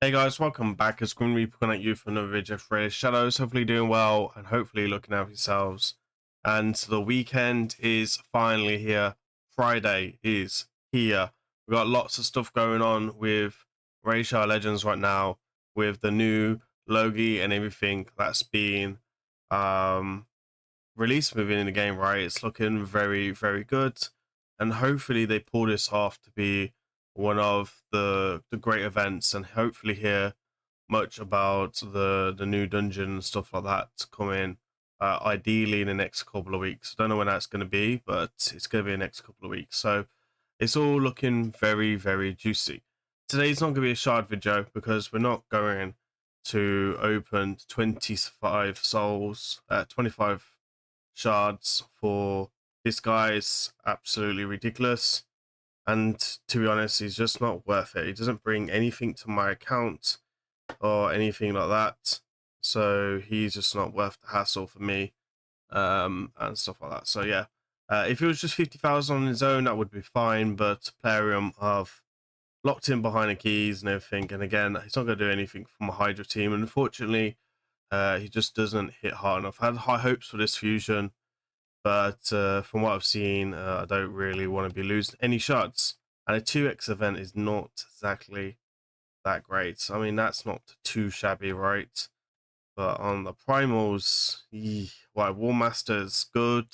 Hey guys, welcome back. It's grimreaper coming at you for another video for Raidshadowlegends. Hopefully doing well and hopefully looking out for yourselves. And the weekend is finally here. Friday is here. We've got lots of stuff going on with Raidshadowlegends right now, with the new Logi and everything that's being um, released within the game, right? It's looking very, very good. And hopefully they pull this off to be one of the great events, and hopefully hear much about the new dungeon and stuff like that to come in, ideally in the next couple of weeks. I don't know when that's going to be, but it's going to be the next couple of weeks. So it's all looking very, very juicy. Today's not going to be a shard video because we're not going to open 25 souls, 25 shards for this guy. Is absolutely ridiculous. And to be honest, he's just not worth it. He doesn't bring anything to my account or anything like that. So he's just not worth the hassle for me, and stuff like that. So yeah, if it was just 50,000 on his own, that would be fine. But Plarium have locked him behind the keys and everything. And again, he's not going to do anything for my Hydra team. And unfortunately, he just doesn't hit hard enough. I had high hopes for this fusion, but from what I've seen, I don't really want to be losing any shots. And a 2x event is not exactly that great. I mean, that's not too shabby, right? But on the primals, War Master's good,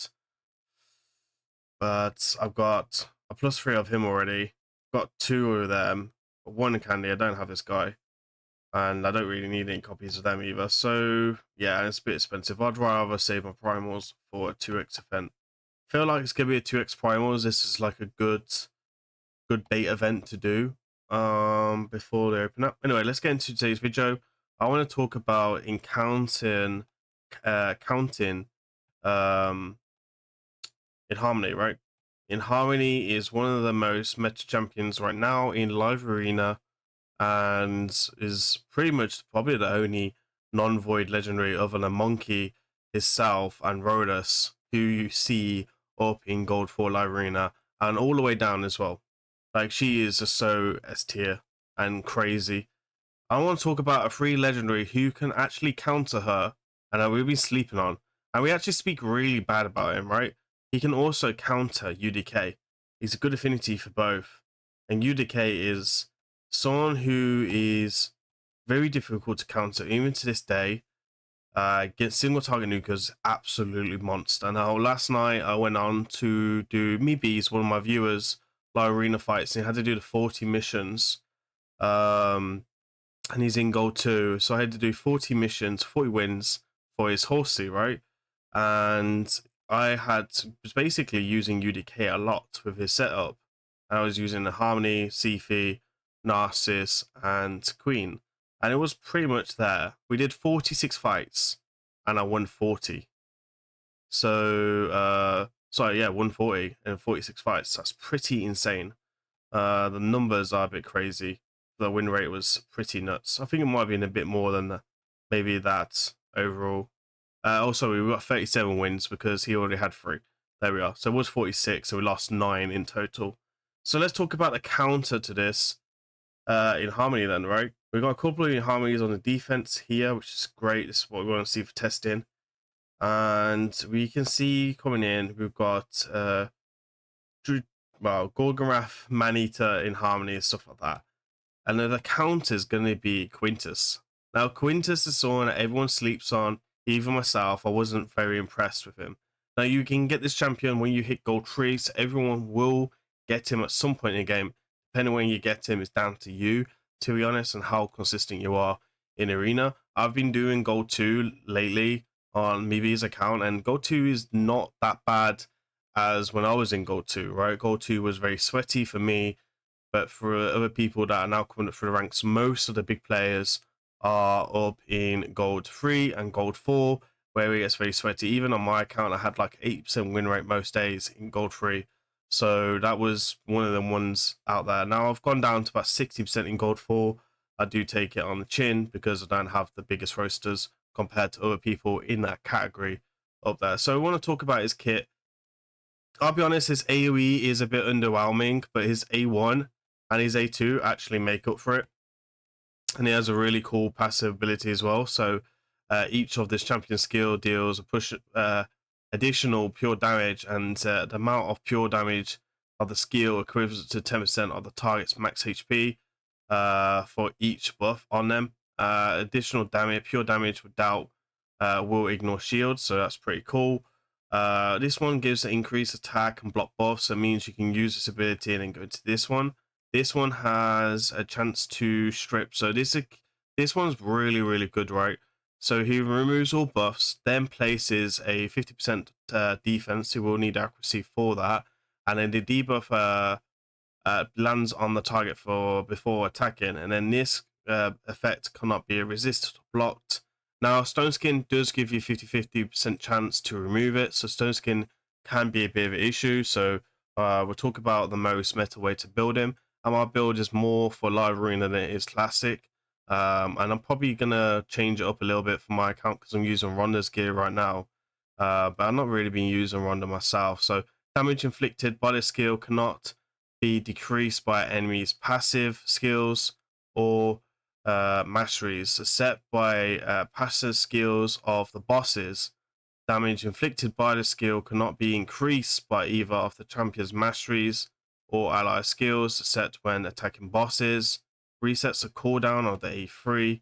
but I've got a +3 of him already. Got 2 of them, one candy. I don't have this guy, and I don't really need any copies of them either. So yeah, it's a bit expensive. I'd rather save my primals for a 2x event. Feel like it's gonna be a 2x primals. This is like a good bait event to do before they open up. Anyway, let's get into today's video. I want to talk about counting um in Harmony, right? In Harmony is one of the most meta champions right now in live arena, and is pretty much probably the only non-void legendary other than Monkey himself and Rhodus who you see up in Gold 4 live arena and all the way down as well. Like, she is just so S tier and crazy. I want to talk about a free legendary who can actually counter her, and we've been sleeping on. And we actually speak really bad about him, right? He can also counter UDK. He's a good affinity for both. And UDK is someone who is very difficult to counter, even to this day. Against single target nukas, absolutely monster. Now, last night I went on to do Meebies, one of my viewers, live arena fights, and he had to do the 40 missions. And he's in gold 2, so I had to do 40 missions, 40 wins for his horsey, right? And I was basically using UDK a lot with his setup. And I was using the Harmony, Sifi, Narcissus, and Queen. And it was pretty much there. We did 46 fights, and I won 40. So, sorry, yeah, 140 in 46 fights. That's pretty insane. The numbers are a bit crazy. The win rate was pretty nuts. I think it might have been a bit more than maybe that overall. Also, we got 37 wins because he already had 3. There we are. So it was 46, so we lost 9 in total. So let's talk about the counter to this in Harmony then, right? We've got a couple of Harmonies on the defense here, which is great. This is what we want to see for testing. And we can see coming in, we've got Gorgonrath, Maneater in Harmony and stuff like that. And then the counter is going to be Quintus. Now, Quintus is someone that everyone sleeps on, even myself. I wasn't very impressed with him. Now, you can get this champion when you hit gold 3, so everyone will get him at some point in the game. Depending on when you get him, it's down to you, to be honest, and how consistent you are in arena. I've been doing gold 2 lately on Meebies account, and gold 2 is not that bad as when I was in gold 2, right? Gold 2 was very sweaty for me, but for other people that are now coming up through the ranks, most of the big players are up in gold 3 and gold 4, where it gets very sweaty. Even on my account, I had like 80% win rate most days in gold 3. So that was one of them ones out there. Now I've gone down to about 60% in gold 4. I do take it on the chin because I don't have the biggest roasters compared to other people in that category up there. So I want to talk about his kit. I'll be honest, his AoE is a bit underwhelming, but his A1 and his A2 actually make up for it. and he has a really cool passive ability as well. So each of this champion skill deals a push additional pure damage, and the amount of pure damage of the skill equivalent to 10% of the target's max HP for each buff on them. Additional damage, pure damage without will ignore shields, so that's pretty cool. This one gives an increased attack and block buff, so it means you can use this ability and then go to this one. This one has a chance to strip, so this one's really good, right? So he removes all buffs, then places a 50% defense. He will need accuracy for that, and then the debuff lands on the target for before attacking, and then this effect cannot be resisted or blocked. Now, Stone Skin does give you 50% chance to remove it, so Stone Skin can be a bit of an issue. So we'll talk about the most meta way to build him. And my build is more for live arena than it is classic. And I'm probably gonna change it up a little bit for my account because I'm using Ronda's gear right now. But I'm not really been using Ronda myself. So damage inflicted by this skill cannot be decreased by enemies' passive skills or masteries, except by passive skills of the bosses. Damage inflicted by the skill cannot be increased by either of the champion's masteries or ally skills, except when attacking bosses. Resets the cooldown of the A3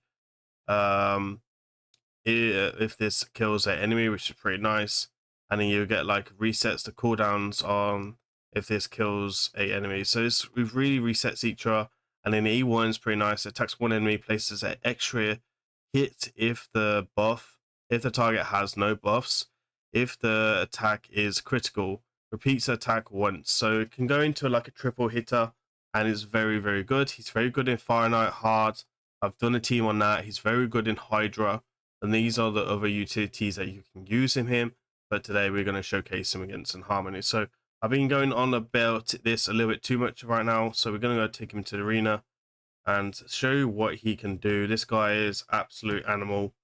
if this kills an enemy, which is pretty nice. And then you get like resets the cooldowns on if this kills a enemy. So it really resets each other. And then the E1 is pretty nice. It attacks one enemy, places an extra hit if the target has no buffs. If the attack is critical, repeats the attack once. So it can go into like a triple hitter, and it's very good. He's very good in Fire Knight Hard. I've done a team on that. He's very good in Hydra. And these are the other utilities that you can use in him. But today we're going to showcase him against Harmony. So I've been going on about this a little bit too much right now. So we're going to go take him to the arena and show you what he can do. This guy is absolute animal,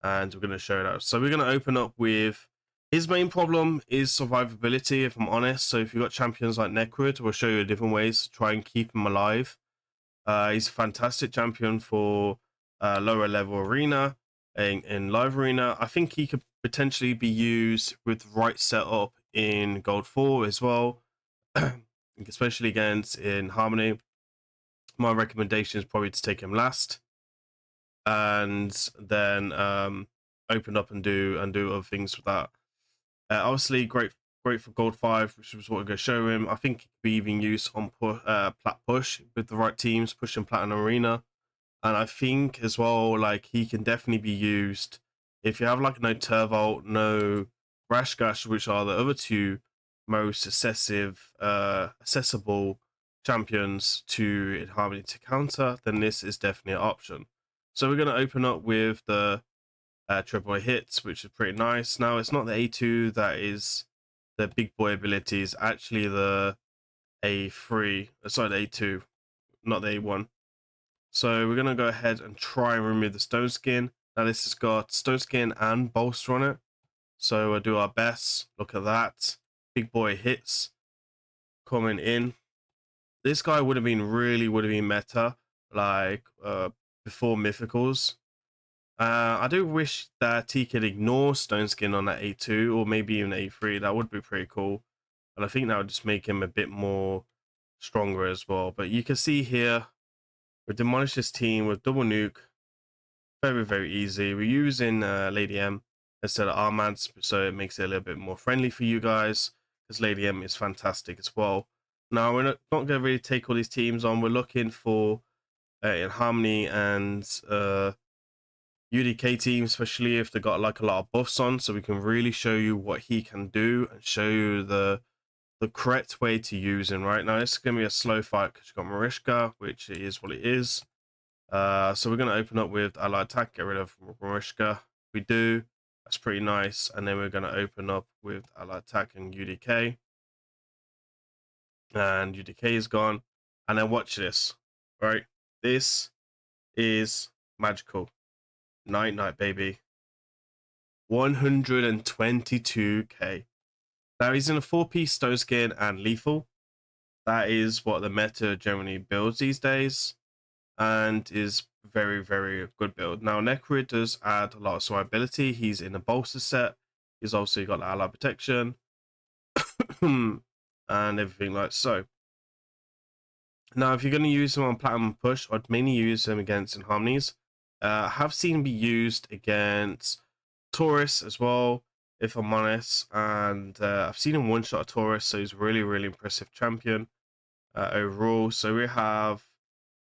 and we're going to show that. So we're going to open up with his main problem is survivability, if I'm honest. So if you've got champions like Necrid, we'll show you different ways to try and keep him alive. He's a fantastic champion for lower level arena. In live arena, I think he could potentially be used with the right setup in Gold 4 as well, especially against in Harmony. My recommendation is probably to take him last, and then open up and do other things with that. Obviously, great for Gold 5, which is what we're going to show him. I think it could be even used on Plat Push with the right teams, pushing Platinum Arena. And I think as well, like, he can definitely be used if you have like no Turvolt, no Rashgash, which are the other two most accessible champions to Harmony to counter, then this is definitely an option. So we're going to open up with the triple hits, which is pretty nice. Now, it's not the A2 that is the big boy ability, it's actually the A3, sorry, the A2, not the A1. So we're going to go ahead and try and remove the Stone Skin. Now this has got Stone Skin and Bolster on it. So we'll do our best. Look at that. Big boy hits coming in. This guy would have been meta, like before Mythicals. I do wish that he could ignore Stone Skin on that A2 or maybe even A3. That would be pretty cool. And I think that would just make him a bit more stronger as well. But you can see here, we demolish this team with double nuke. Very easy. We're using Lady M instead of Armads, so it makes it a little bit more friendly for you guys, because Lady M is fantastic as well. Now, we're not going to really take all these teams on. We're looking for in Harmony and UDK teams, especially if they got like a lot of buffs on, so we can really show you what he can do and show you the correct way to use him. Right now, this is going to be a slow fight because you've got Marishka, which is what it is. So we're going to open up with ally attack, get rid of Marishka. We do, that's pretty nice. And then we're going to open up with ally attack and UDK. And UDK is gone. And then watch this, right? This is magical. Night, baby. 122k. Now he's in a 4-piece Stone Skin and Lethal. That is what the meta generally builds these days. and is very, very good build. Now, Necrid does add a lot of survivability. He's in a bolster set. He's also got ally protection and everything like so. Now, if you're going to use him on Platinum Push, I'd mainly use him against Inharmonies. I have seen him be used against Taurus as well, if I'm honest. And I've seen him one-shot a Taurus, so he's really, really impressive champion overall. So we have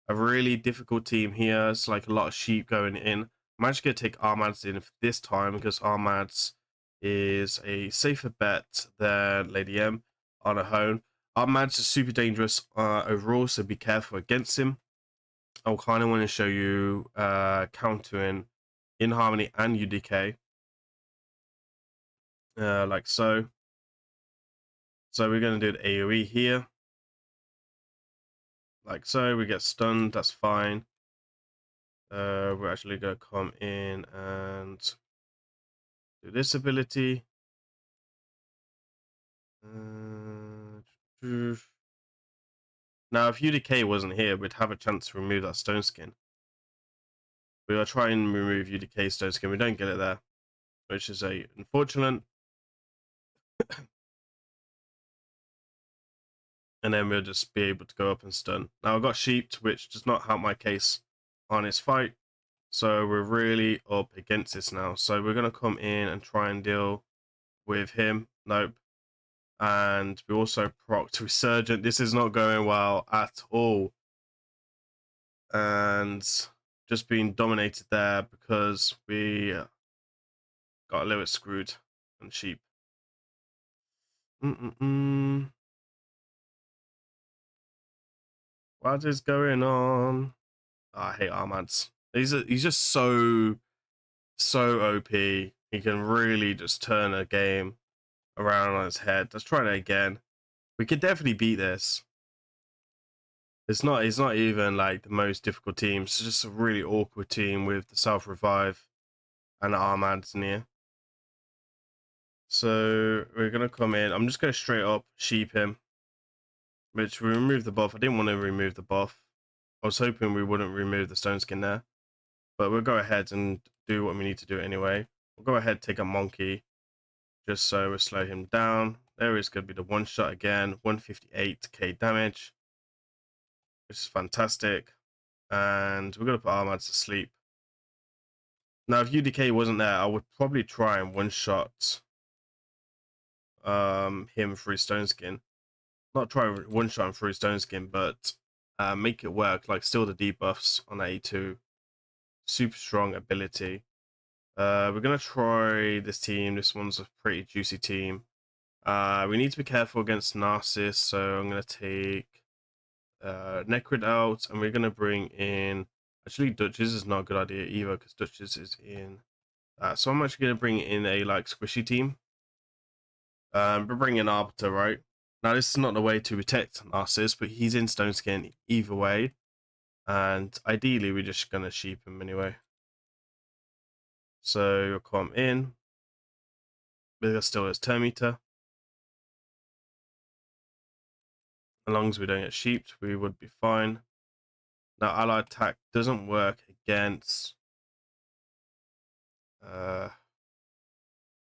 a really difficult team here. It's like a lot of sheep going in. I'm actually going to take Armads in for this time because Armads is a safer bet than Lady M on her own. Armads is super dangerous overall, so be careful against him. I kind of want to show you countering in Harmony and UDK, like so. So we're going to do the AoE here, like so. We get stunned, that's fine. We're actually going to come in and do this ability. Now, if UDK wasn't here, we'd have a chance to remove that stone skin. We are trying to remove UDK stone skin. We don't get it there, which is unfortunate. And then we'll just be able to go up and stun. Now, I got sheeped, which does not help my case on his fight. So we're really up against this now. So we're going to come in and try and deal with him. Nope. And we also procced Resurgent. This is not going well at all. And just being dominated there because we got a little bit screwed and sheep. What is going on? Oh, I hate Armads. He's just so OP. He can really just turn a game around on his head. Let's try that again. We could definitely beat this. It's not even like the most difficult team. It's just a really awkward team with the self revive and the Armads near. So we're gonna come in. I'm just gonna straight up sheep him. Which we remove the buff. I didn't want to remove the buff. I was hoping we wouldn't remove the stone skin there. But we'll go ahead and do what we need to do anyway. We'll go ahead, take a monkey, just so we slow him down. There is going to be the one shot again, 158k damage, which is fantastic. And we're going to put Armads to sleep. Now, if UDK wasn't there, I would probably try and one shot him through stone skin. Not try one shot him through stone skin, but make it work, like steal the debuffs on A2. Super strong ability. We're gonna try this team. This one's a pretty juicy team. We need to be careful against Narcissus, so I'm gonna take Necrid out, and we're gonna bring in. Actually, Duchess is not a good idea either because Duchess is in. So I'm actually gonna bring in a like squishy team. We're bringing Arbiter, right? Now this is not the way to protect Narcissus, but he's in stone skin either way, and ideally we're just gonna sheep him anyway. So you'll come in. There's still his turn meter. As long as we don't get sheeped, we would be fine. Now, ally attack doesn't work against.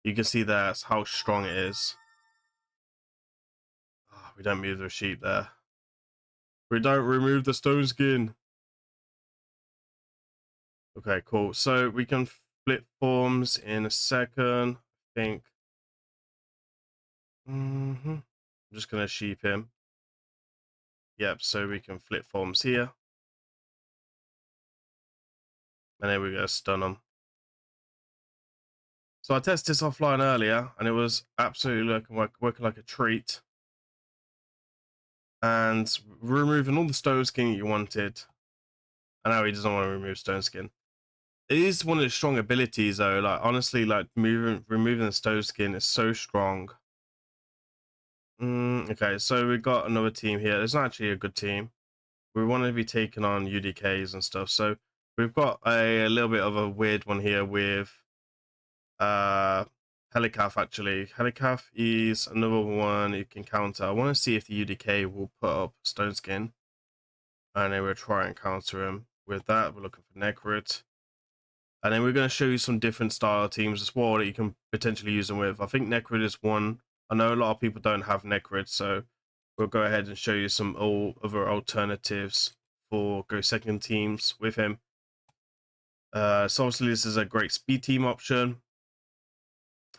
You can see that's how strong it is. Oh, we don't move the sheep there. We don't remove the stone skin. Okay, cool. So we can flip forms in a second, I think. I'm just gonna sheep him. Yep, so we can flip forms here. And then we're gonna stun him. So I tested this offline earlier, and it was absolutely working like a treat. And removing all the stone skin you wanted. I know he doesn't want to remove stone skin. It is one of the strong abilities, though. Like honestly, like removing the stone skin is so strong. Okay, so we got another team here. It's not actually a good team. We want to be taking on UDKs and stuff. So we've got a little bit of a weird one here with Helicaf, actually. Helicaf is another one you can counter. I want to see if the UDK will put up stone skin. And then we'll try and counter him. with that. We're looking for Necrit. And then we're going to show you some different style teams as well that you can potentially use them with. I think Necrit is one. I know a lot of people don't have Necrit, so we'll go ahead and show you some other alternatives for go second teams with him. So obviously this is a great speed team option.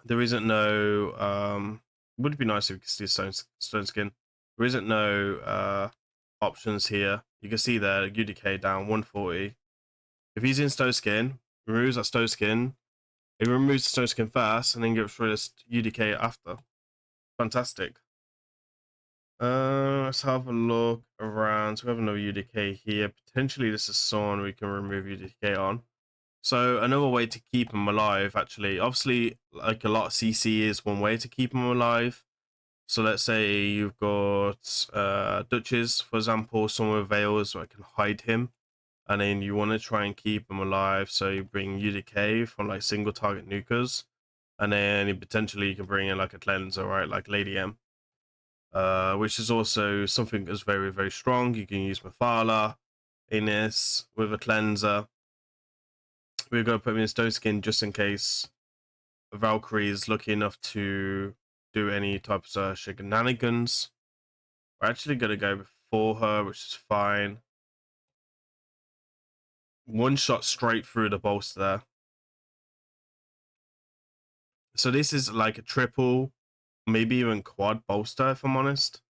There isn't no would be nice if you could see stone skin. There isn't no options here. You can see there UDK down 140. If he's in stone skin, removes that stone skin, it removes the stone skin first and then gets rid of UDK after. Fantastic. Let's have a look around. So we have another UDK here. Potentially this is someone we can remove UDK on. So another way to keep them alive, actually, obviously, like a lot of CC is one way to keep them alive. So let's say you've got Duchess, for example, someone with Veils where I can hide him. And then you want to try and keep him alive. So you bring UDK from like single target nukers. And then potentially you can bring in like a cleanser, right? Like Lady M. Which is also something that's very, very strong. You can use Mephala in this with a cleanser. We're going to put him in stone skin just in case Valkyrie is lucky enough to do any types of shenanigans. We're actually going to go before her, which is fine. One shot straight through the bolster there. So this is like a triple, maybe even quad bolster, if I'm honest.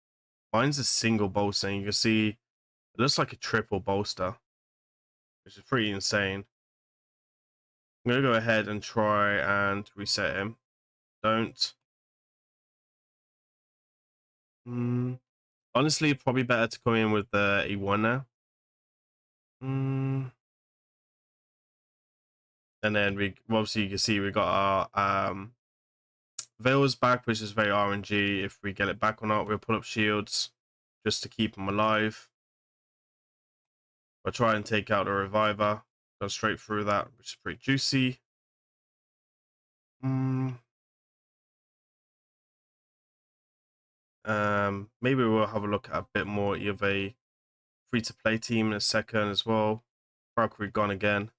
Mine's a single bolster, and you can see it looks like a triple bolster, which is pretty insane. I'm going to go ahead and try and reset him. Don't. Honestly, probably better to come in with the E1 now. And then we obviously you can see we got our Veils back, which is very RNG. If we get it back or not, we'll pull up shields just to keep them alive. I'll try and take out the reviver. Go straight through that, which is pretty juicy. Maybe we'll have a look at a bit more of a free-to-play team in a second as well. Valkyrie gone again.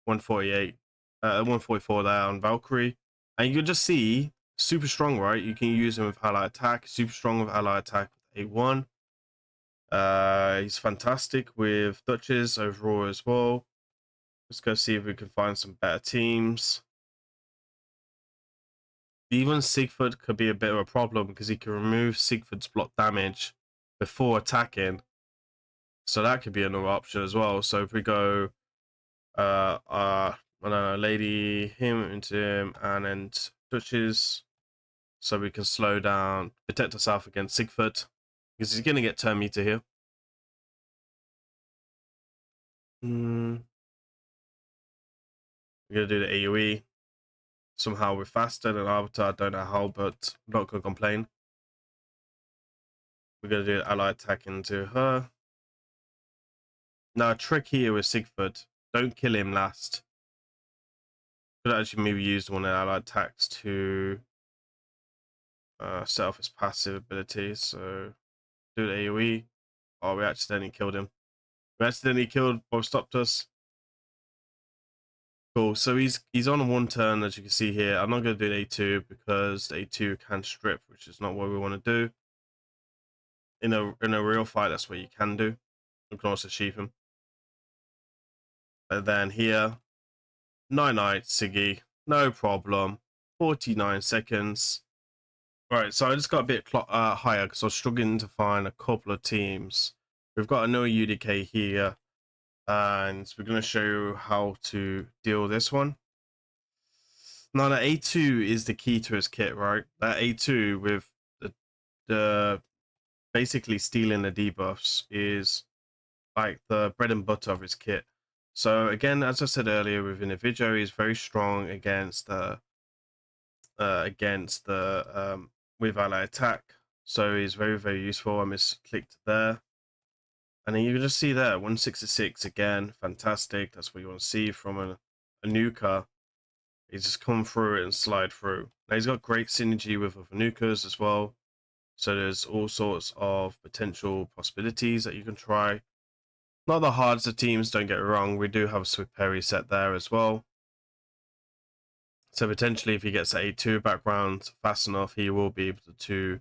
148, 144 there on Valkyrie. And you can just see, super strong, right? You can use him with ally attack, super strong with ally attack with A1. He's fantastic with Duchess overall as well. Let's go see if we can find some better teams. Even Sigford could be a bit of a problem because he can remove Sigford's block damage before attacking. So that could be another option as well. So if we go I don't know, Lady him into him and then Duchess, so we can slow down, protect ourselves against Sigford because he's gonna get turn meter here. We're gonna do the AoE. Somehow we're faster than Arbiter. I don't know how, but I'm not gonna complain. We're gonna do ally attack into her. Now, a trick here with Sigford: don't kill him last. Could actually maybe use one of the ally attacks to set off his passive abilities. So do the AoE. Oh, we accidentally killed him. We accidentally killed Bob Stopped Us. Cool. So he's on a one turn, as you can see here. I'm not going to do A2 because A2 can strip, which is not what we want to do. In a real fight, that's what you can do. You can also sheep him. And then here, 9-9 Siggy, no problem. 49 seconds. All right, so I just got a bit higher because I was struggling to find a couple of teams. We've got another UDK here, and we're going to show you how to deal with this one. Now, the A2 is the key to his kit, right? That A2 with the basically stealing the debuffs is like the bread and butter of his kit. So again, as I said earlier within the video, he's very strong against the with ally attack. So he's very, very useful. I misclicked there. And then you can just see there, 166 again, fantastic. That's what you want to see from a nuker. He's just come through it and slide through. Now he's got great synergy with other nukers as well. So there's all sorts of potential possibilities that you can try. Not the hardest of teams, don't get it wrong. We do have a Swift Perry set there as well. So potentially if he gets an 8-2 background fast enough, he will be able to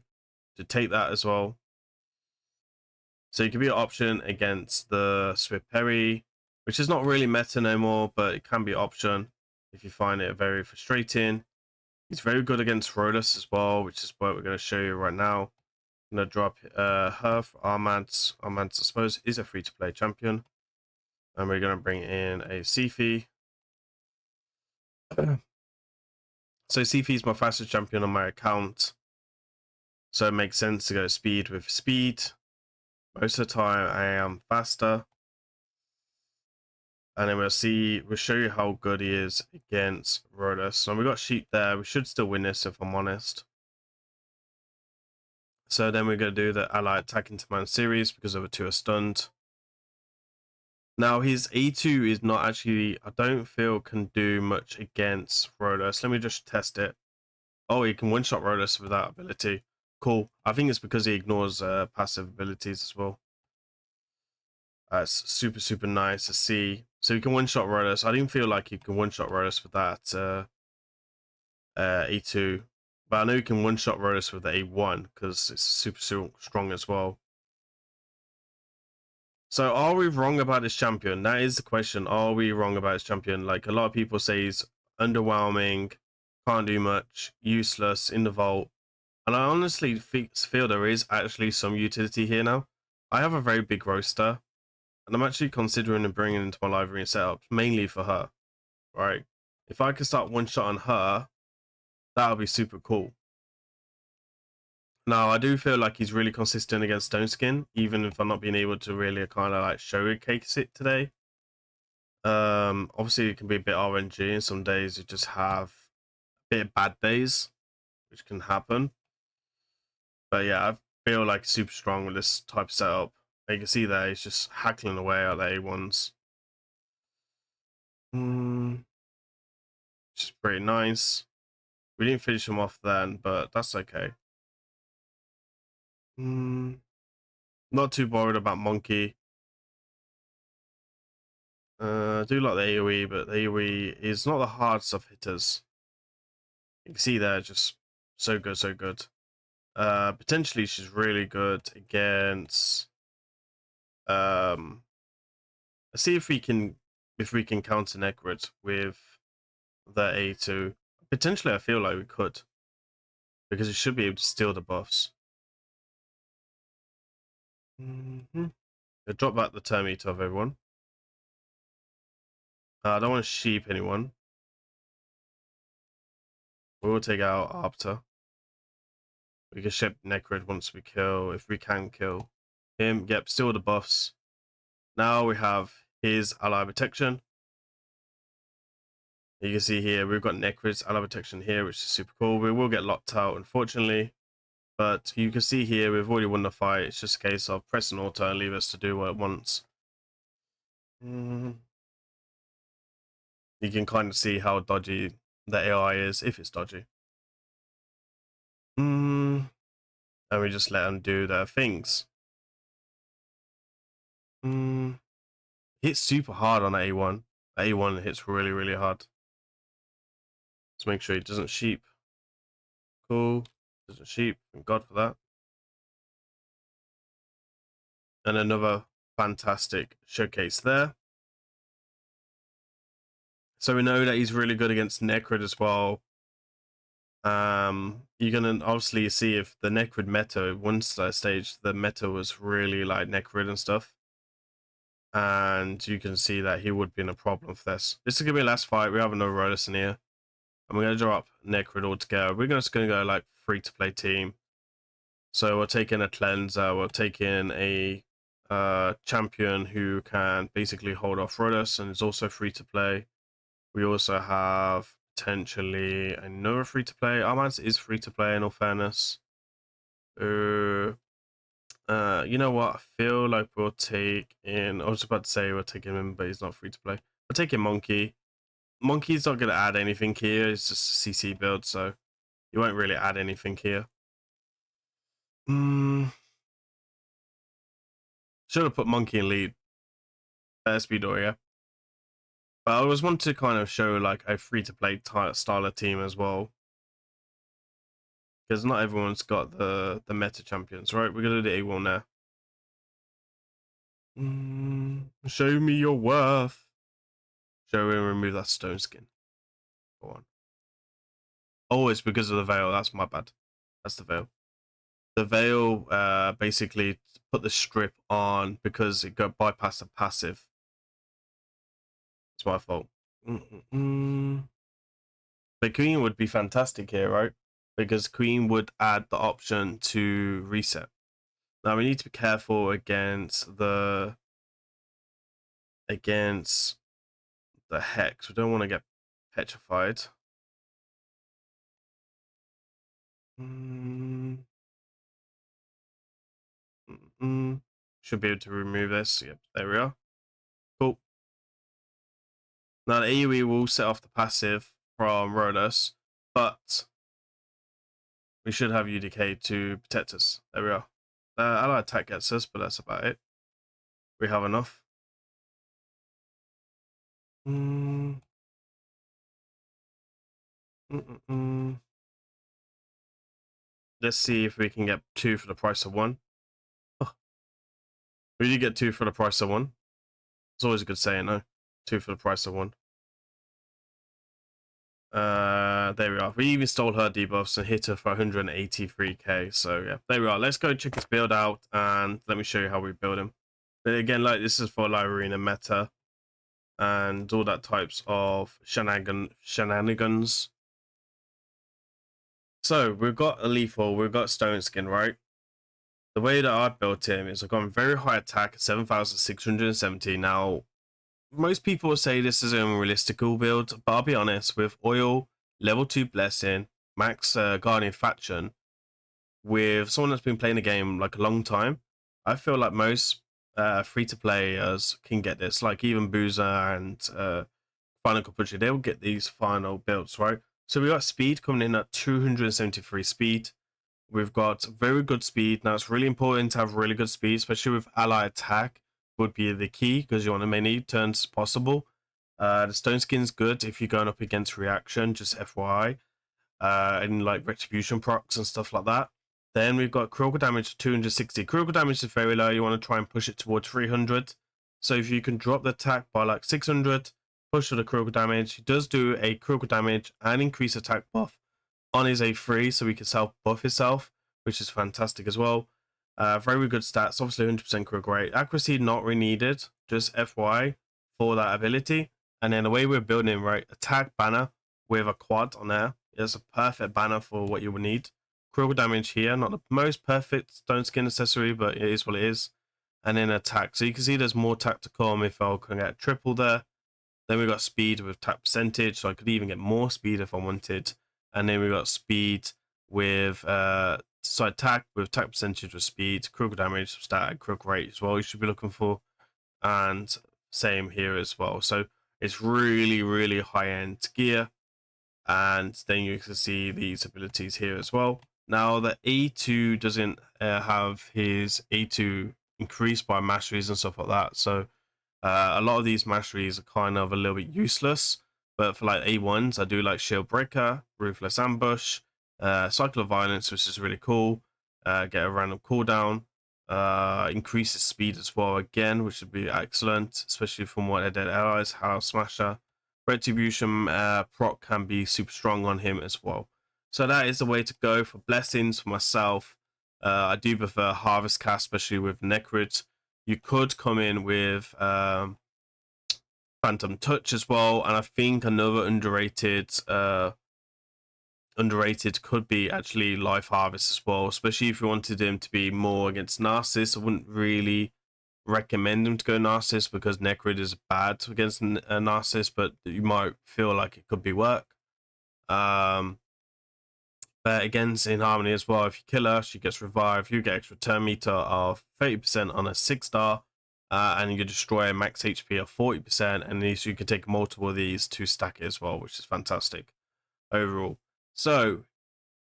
take that as well. So it could be an option against the Swift Perry, which is not really meta no more, but it can be an option if you find it very frustrating. He's very good against Rhodas as well, which is what we're going to show you right now. I'm going to drop her for Armads. Armads, I suppose, is a free-to-play champion. And we're going to bring in a Sifi. So Sifi is my fastest champion on my account. So it makes sense to go speed with speed. Most of the time I am faster. And then we'll show you how good he is against Rhodas. So we got Sheep there. We should still win this if I'm honest. So then we're going to do the ally attack into man series because over 2 are stunned. Now his A2 is not actually, I don't feel can do much against Rhodas. Let me just test it. Oh, he can one-shot Rhodas with that ability. Cool. I think it's because he ignores passive abilities as well. It's super, super nice to see. So you can one-shot Rhodas. I didn't feel like you can one-shot Rhodas with that A2. But I know you can one-shot Rhodas with the A1 because it's super, super strong as well. So are we wrong about this champion? That is the question. Are we wrong about this champion? Like a lot of people say he's underwhelming, can't do much, useless in the vault. And I honestly feel there is actually some utility here now. I have a very big roster, and I'm actually considering bringing into my library and setup mainly for her, right? If I could start one-shot on her, that would be super cool. Now, I do feel like he's really consistent against Stone Skin, even if I'm not being able to really kind of like showcase it today. Obviously, it can be a bit RNG, and some days you just have a bit of bad days, which can happen. But yeah, I feel like super strong with this type of setup. You can see there, he's just hackling away at the A1s. Which is pretty nice. We didn't finish him off then, but that's okay. Not too worried about Monkey. I do like the AoE, but the AoE is not the hardest of hitters. You can see there, just so good, so good. Potentially she's really good against let's see if we can counter Necrid with the A2. Potentially I feel like we could, because it should be able to steal the buffs. I'll drop back the Termite of everyone. I don't want to sheep anyone. We will take out Arbiter. We can ship Necrid once we kill, if we can kill him. Yep, steal the buffs. Now we have his ally protection. You can see here we've got Necrid's ally protection here, which is super cool. We will get locked out, unfortunately, but you can see here we've already won the fight. It's just a case of pressing auto and leave us to do what it wants. You can kind of see how dodgy the AI is, if it's dodgy. And we just let them do their things. Hits super hard on A1. A1 hits really, really hard. Let's make sure he doesn't sheep. Cool. Doesn't sheep. Thank God for that. And another fantastic showcase there. So we know that he's really good against Necrid as well. You're gonna obviously see if the Necrid meta, once that stage, the meta was really like Necrid and stuff. And you can see that he would be in a problem for this. This is gonna be the last fight. We have another Rhodas in here. And we're gonna drop Necrid altogether. We're just gonna go like free-to-play team. So we're taking a cleanser, we're taking a champion who can basically hold off Rhodas and is also free to play. We also have potentially another free to play. Armads is free to play in all fairness. You know what? I feel like we'll take in. I was about to say we'll take him, but he's not free to play. We'll take in Monkey. Monkey's not going to add anything here. It's just a CC build, so you won't really add anything here. Should have put Monkey in lead. speed or yeah. But I always want to kind of show like a free-to-play style of team as well, because not everyone's got the meta champions, right? We're gonna do the A1 now. Show me your worth. Show and remove that stone skin. Go on. Oh, it's because of the veil. That's my bad. That's the veil. The veil basically put the strip on because it got bypassed the passive. It's my fault. But Queen would be fantastic here, right? Because Queen would add the option to reset. Now we need to be careful against the hex. We don't want to get petrified. Should be able to remove this. Yep, there we are. Cool. Now the AoE will set off the passive from Rhodos, but we should have UDK to protect us. There we are. Allied attack gets us, but that's about it. We have enough. Let's see if we can get 2 for the price of 1. Oh. We did get 2 for the price of 1. It's always a good saying, no? 2 for the price of 1. There we are. We even stole her debuffs and hit her for 183k. So yeah, there we are. Let's go check his build out and let me show you how we build him. But again, like this is for like arena meta and all that types of shenanigans. So we've got a lethal, we've got stone skin, right? The way that I built him is I've got very high attack at 7,670. Now, most people say this is an unrealistic build, but I'll be honest, with oil, level 2 blessing, max guardian faction, with someone that's been playing the game like a long time, I feel like most free-to-players can get this. Like even Boozer and Final Capucci, they'll get these final builds, right? So we got speed coming in at 273 speed. We've got very good speed. Now it's really important to have really good speed, especially with ally attack would be the key because you want as many turns as possible. The stone skin's good if you're going up against reaction, just FYI, and like retribution procs and stuff like that. Then we've got critical damage 260. Critical damage is very low. You want to try and push it towards 300. So if you can drop the attack by like 600, push to the critical damage. He does do a critical damage and increase attack buff on his A3, so he can self buff himself, which is fantastic as well. Very good stats, obviously 100% critical rate. Accuracy not really needed, just FY for that ability. And then the way we're building him, right, attack banner with a quad on there is a perfect banner for what you would need. Critical damage here, not the most perfect stone skin accessory, but it is what it is. And then attack. So you can see there's more attack to come if I can get triple there. Then we got speed with attack percentage, so I could even get more speed if I wanted. And then we got speed with attack with attack percentage with speed, critical damage, stat, critical rate as well. You should be looking for, and same here as well. So it's really, really high end gear. And then you can see these abilities here as well. Now the A2 doesn't have his A2 increased by masteries and stuff like that. So a lot of these masteries are kind of a little bit useless. But for like A1s, I do like Shield Breaker, Ruthless Ambush, Cycle of Violence, which is really cool. Get a random cooldown. Increases speed as well again, which would be excellent, especially from what Dead Allies, House Smasher. Retribution proc can be super strong on him as well. So that is the way to go for blessings for myself. I do prefer Harvest Cast, especially with Necrid. You could come in with Phantom Touch as well, and I think another underrated could be actually Life Harvest as well, especially if you wanted him to be more against Narcissus. I wouldn't really recommend him to go Narcissus because Necrid is bad against Narcissus, but you might feel like it could be work. But against in Harmony as well, if you kill her, she gets revived. You get extra turn meter of 30% on a 6-star. And you destroy a max HP of 40%, and these you can take multiple of these to stack it as well, which is fantastic overall. So,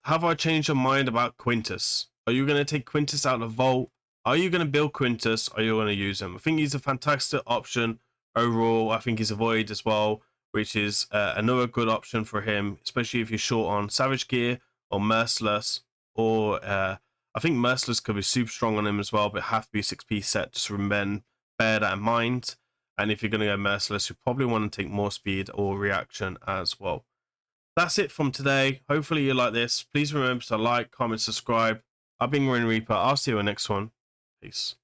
have I changed your mind about Quintus? Are you going to take Quintus out of the vault? Are you going to build Quintus? Or are you going to use him? I think he's a fantastic option overall, I think he's a void as well, which is another good option for him, especially if you're short on savage gear or merciless, or I think merciless could be super strong on him as well, but have to be 6p set. Just remember, bear that in mind. And if you're going to go merciless, you probably want to take more speed or reaction as well. That's it from today. Hopefully you like this. Please remember to like, comment, subscribe. I've been Grim Reaper. I'll see you in the next one. Peace.